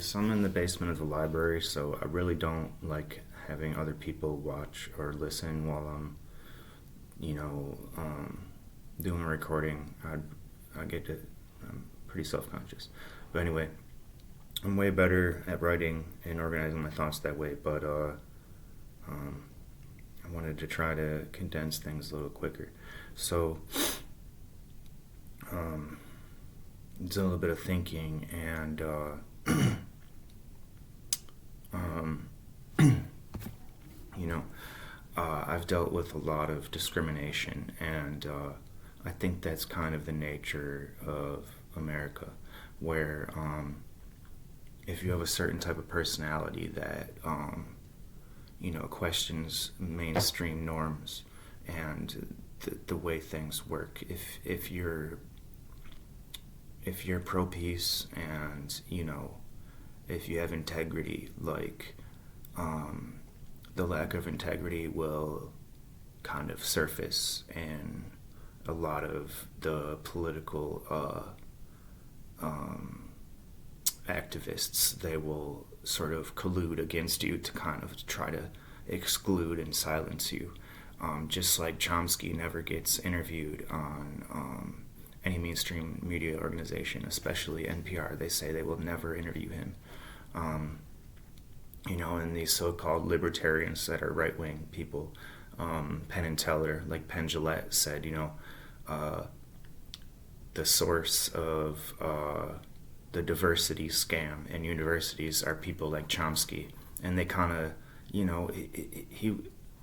So I'm in the basement of the library, so I really don't like having other people watch or listen while I'm, you know, doing a recording. I get to, I'm pretty self-conscious. But anyway, I'm way better at writing and organizing my thoughts that way, but um, I wanted to try to condense things a little quicker. So um, it's a little bit of thinking and um, you know, I've dealt with a lot of discrimination, and I think that's kind of the nature of America, where if you have a certain type of personality that questions mainstream norms and the way things work, if you're pro peace and if you have integrity, like the lack of integrity will kind of surface in a lot of the political activists. They will sort of collude against you to kind of try to exclude and silence you. Just like Chomsky never gets interviewed on any mainstream media organization, especially NPR. They say they will never interview him. And these so-called libertarians that are right-wing people, Penn and Teller, like Penn Jillette said, the source of the diversity scam in universities are people like Chomsky, and they kind of,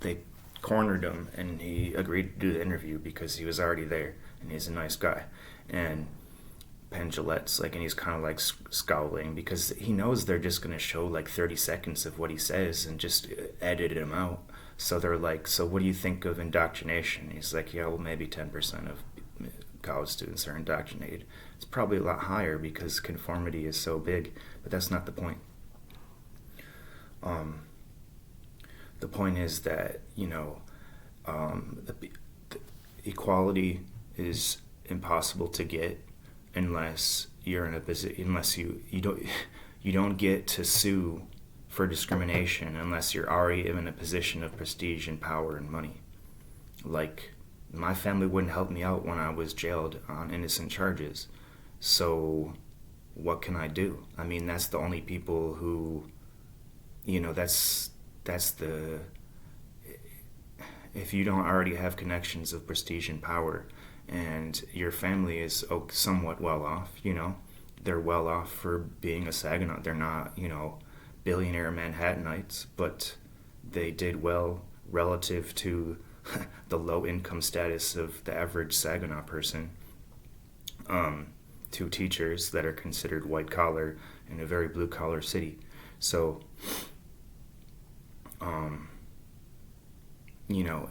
they cornered him, and he agreed to do the interview because he was already there, and he's a nice guy, and Penn Jillette's like, and he's kind of like scowling because he knows they're just going to show like 30 seconds of what he says and just edit him out. So they're like, so what do you think of indoctrination? He's like, yeah, well, maybe 10% of college students are indoctrinated. It's probably a lot higher because conformity is so big, but that's not the point. The point is that, the equality is impossible to get unless you're in a position, unless you don't get to sue for discrimination unless you're already in a position of prestige and power and money. Like, my family wouldn't help me out when I was jailed on innocent charges. So what can I do? I mean, that's the only people who, that's the, if you don't already have connections of prestige and power, and your family is somewhat well off, they're well off for being a Saginaw. They're not, billionaire Manhattanites, but they did well relative to the low income status of the average Saginaw person. To teachers that are considered white collar in a very blue collar city. So,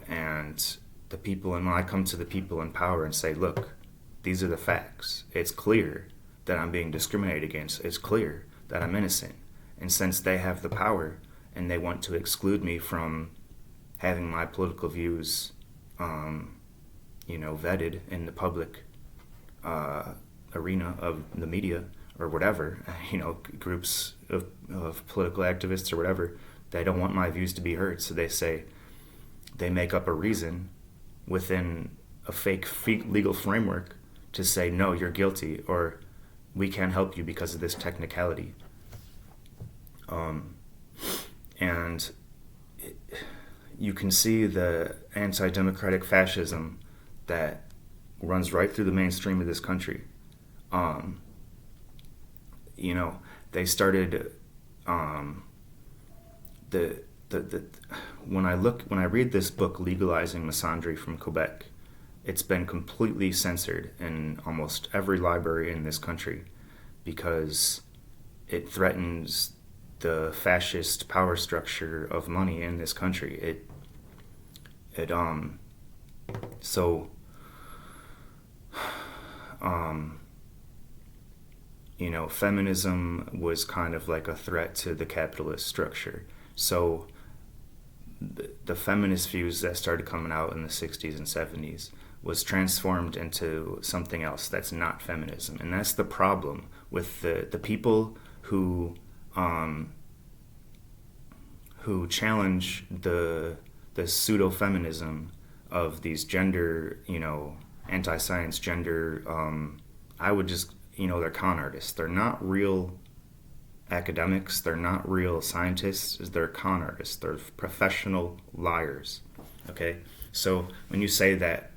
and the people, and when I come to the people in power and say, look, these are the facts. It's clear that I'm being discriminated against. It's clear that I'm innocent. And since they have the power and they want to exclude me from having my political views, vetted in the public arena of the media or whatever, groups of political activists or whatever, they don't want my views to be heard. So they make up a reason within a fake legal framework to say, no, you're guilty, or we can't help you because of this technicality. And you can see the anti-democratic fascism that runs right through the mainstream of this country. They started when I read this book, Legalizing Misandry from Quebec, it's been completely censored in almost every library in this country because it threatens the fascist power structure of money in this country. Feminism was kind of like a threat to the capitalist structure. So the feminist views that started coming out in the 60s and 70s was transformed into something else that's not feminism. And that's the problem with the people who who challenge the pseudo-feminism of these gender, anti-science gender, I would just, they're con artists. They're not real academics. They're not real scientists. They're con artists. They're professional liars. Okay? So when you say that,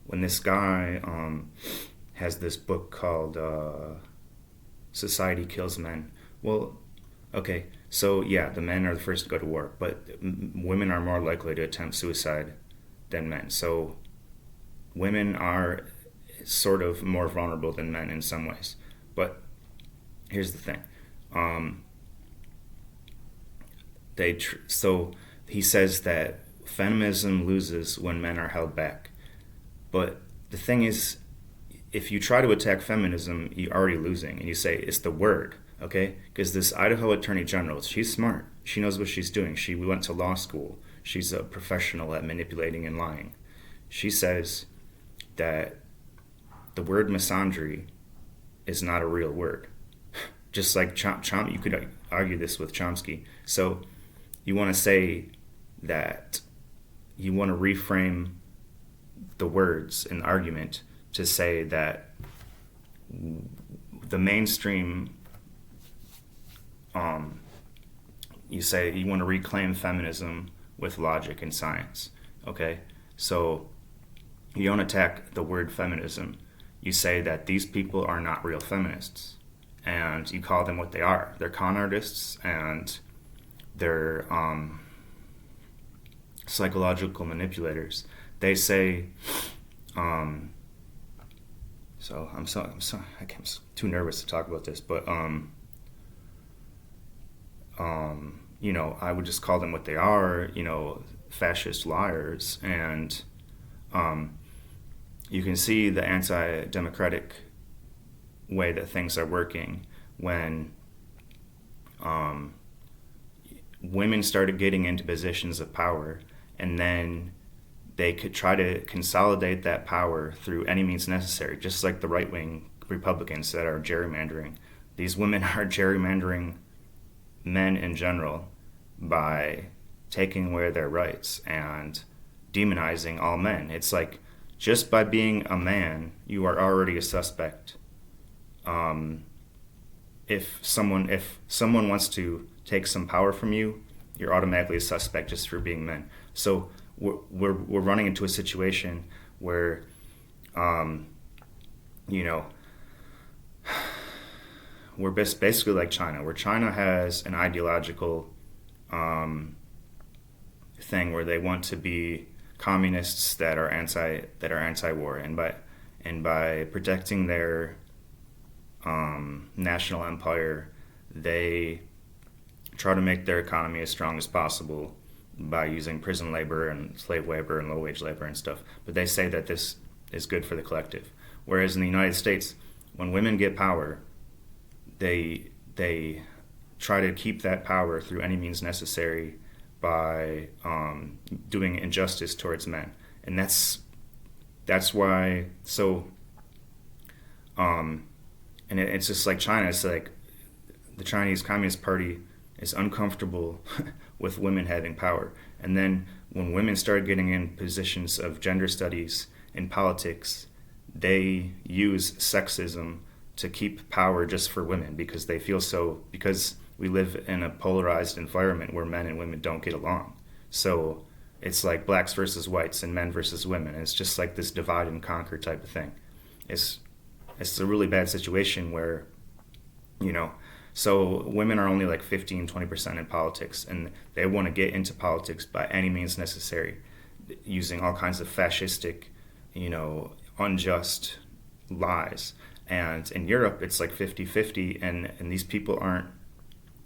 when this guy has this book called Society Kills Men, well, okay, so yeah, the men are the first to go to war, but women are more likely to attempt suicide than men. So women are sort of more vulnerable than men in some ways. But here's the thing. So he says that feminism loses when men are held back. But the thing is, if you try to attack feminism, you're already losing. And you say, it's the word, okay? Because this Idaho Attorney General, she's smart. She knows what she's doing. She went to law school. She's a professional at manipulating and lying. She says that the word misandry is not a real word. Just like you could argue this with Chomsky. So you want to say that you want to reframe the words in the argument to say that the mainstream, you say you want to reclaim feminism with logic and science, okay? So you don't attack the word feminism. You say that these people are not real feminists, and you call them what they are. They're con artists, and they're psychological manipulators. They say, so I'm too nervous to talk about this, but I would just call them what they are, fascist liars, and you can see the anti-democratic way that things are working when women started getting into positions of power, and then they could try to consolidate that power through any means necessary, just like the right-wing Republicans that are gerrymandering. These women are gerrymandering men in general by taking away their rights and demonizing all men. It's like, just by being a man, you are already a suspect. If someone wants to take some power from you, you're automatically a suspect just for being men. So we're running into a situation where, we're basically like China, where China has an ideological thing where they want to be communists that are anti-war, and by protecting their national empire, they try to make their economy as strong as possible by using prison labor and slave labor and low-wage labor and stuff. But they say that this is good for the collective. Whereas in the United States, when women get power, they try to keep that power through any means necessary by doing injustice towards men. And that's why, so, and it's just like China. It's like the Chinese Communist Party is uncomfortable with women having power. And then when women started getting in positions of gender studies in politics, they use sexism to keep power just for women, because they feel because we live in a polarized environment where men and women don't get along. So it's like blacks versus whites and men versus women. And it's just like this divide and conquer type of thing. It's a really bad situation where, so women are only like 15-20% in politics, and they want to get into politics by any means necessary, using all kinds of fascistic, unjust lies. And in Europe, it's like 50-50, and these people aren't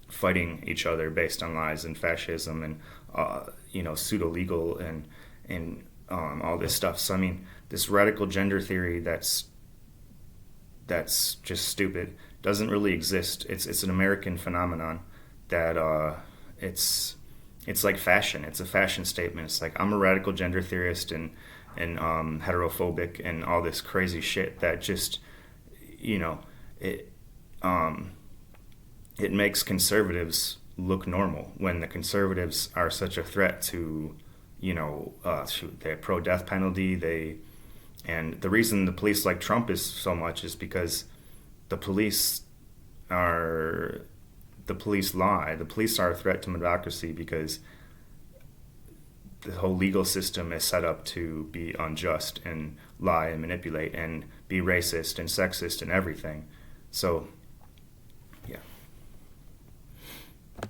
fighting each other based on lies and fascism and, pseudo-legal and all this stuff. So, I mean, this radical gender theory that's just stupid doesn't really exist. It's an American phenomenon that it's like fashion. It's a fashion statement. It's like, I'm a radical gender theorist and heterophobic and all this crazy shit that just, it makes conservatives look normal when the conservatives are such a threat to, they're pro death penalty. And the reason the police like Trump is so much is because the police are the police lie. The police are a threat to democracy because the whole legal system is set up to be unjust and lie and manipulate and be racist and sexist and everything. So